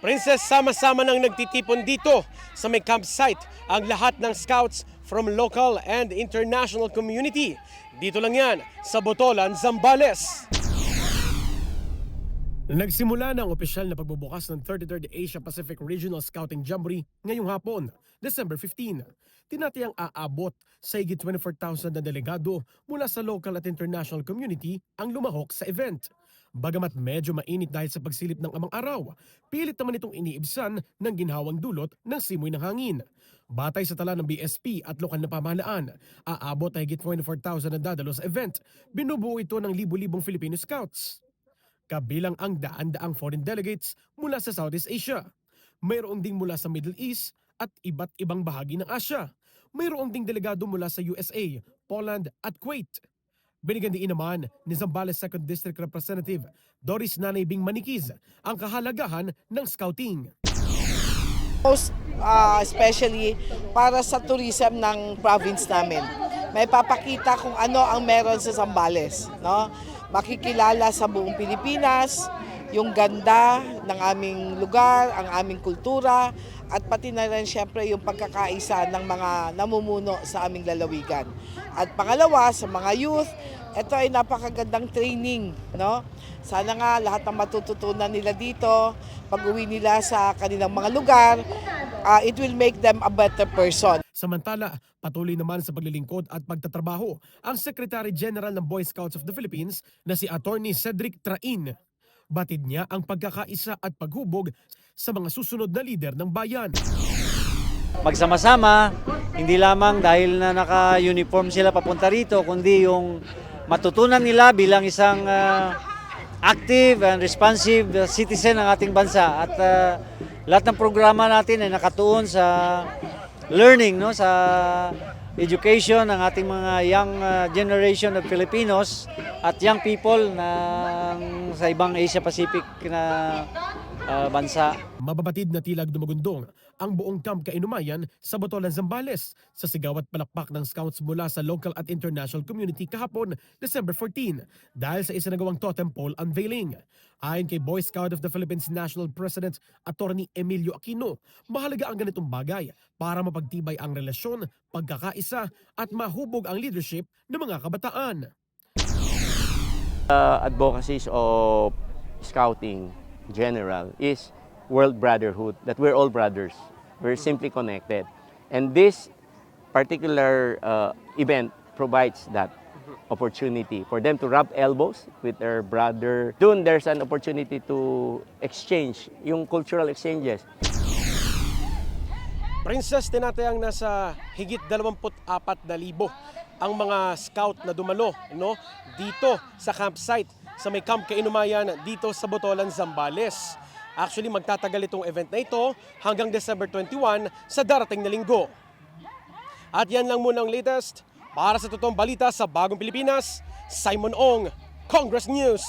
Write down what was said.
Princess, sama-sama nang nagtitipon dito sa may campsite ang lahat ng scouts from local and international community. Dito lang yan sa Botolan, Zambales. Nagsimula na ang opisyal na pagbubukas ng 33rd Asia Pacific Regional Scouting Jamboree ngayong hapon, December 15. Tinatayang aabot sa higit 24,000 na delegado mula sa local at international community ang lumahok sa event. Bagamat medyo mainit dahil sa pagsilip ng amang araw, pilit naman itong iniibsan ng ginhawang dulot ng simoy ng hangin. Batay sa tala ng BSP at lokal na pamahalaan, aabot na higit 24,000 na dadalo sa event. Binubuo ito ng libu-libong Filipino Scouts. Kabilang ang daan-daang foreign delegates mula sa Southeast Asia. Mayroong ding mula sa Middle East at iba't ibang bahagi ng Asia. Mayroong ding delegado mula sa USA, Poland at Kuwait. Binigyan din naman ni Zambales 2nd District Representative Doris Nanay Bing Manikiz ang kahalagahan ng scouting. Especially para sa tourism ng province namin. May papakita kung ano ang meron sa Zambales, no? Makikilala sa buong Pilipinas yung ganda ng aming lugar, ang aming kultura, at pati na rin siyempre yung pagkakaisa ng mga namumuno sa aming lalawigan. At pangalawa, sa mga youth, ito ay napakagandang training, no? Sana nga lahat ng matututunan nila dito, pag-uwi nila sa kanilang mga lugar, it will make them a better person. Samantala, patuloy naman sa paglilingkod at pagtatrabaho ang Secretary General ng Boy Scouts of the Philippines na si Attorney Cedric Train. Batid niya ang pagkakaisa at paghubog sa mga susunod na lider ng bayan. Magsama-sama, hindi lamang dahil na naka-uniform sila papunta rito, kundi yung matutunan nila bilang isang active and responsive citizen ng ating bansa. At lahat ng programa natin ay nakatuon sa learning, no, sa education ng ating mga young generation of Filipinos at young people sa ibang Asia Pacific na bansa. Mababatid na tila dumagundong ang buong Camp Kainumayan sa Botolan, Zambales sa sigaw at palakpak ng scouts mula sa local at international community kahapon, December 14, dahil sa isinagawang totem pole unveiling. Ayon kay Boy Scout of the Philippines National President Attorney Emilio Aquino, mahalaga ang ganitong bagay para mapagtibay ang relasyon, pagkakaisa at mahubog ang leadership ng mga kabataan. Advocacies of scouting general is world brotherhood, that we're all brothers. We're simply connected. And this particular event provides that opportunity for them to rub elbows with their brother. Doon there's an opportunity to exchange, yung cultural exchanges. Princess, tinatayang nasa higit 24,000 ang mga scout na dumalo, no, dito sa campsite sa may Camp Kainumayan dito sa Botolan, Zambales. Actually, magtatagal itong event na ito hanggang December 21 sa darating na linggo. At yan lang muna ang latest. Para sa totoong balita sa Bagong Pilipinas, Simon Ong, Congress News.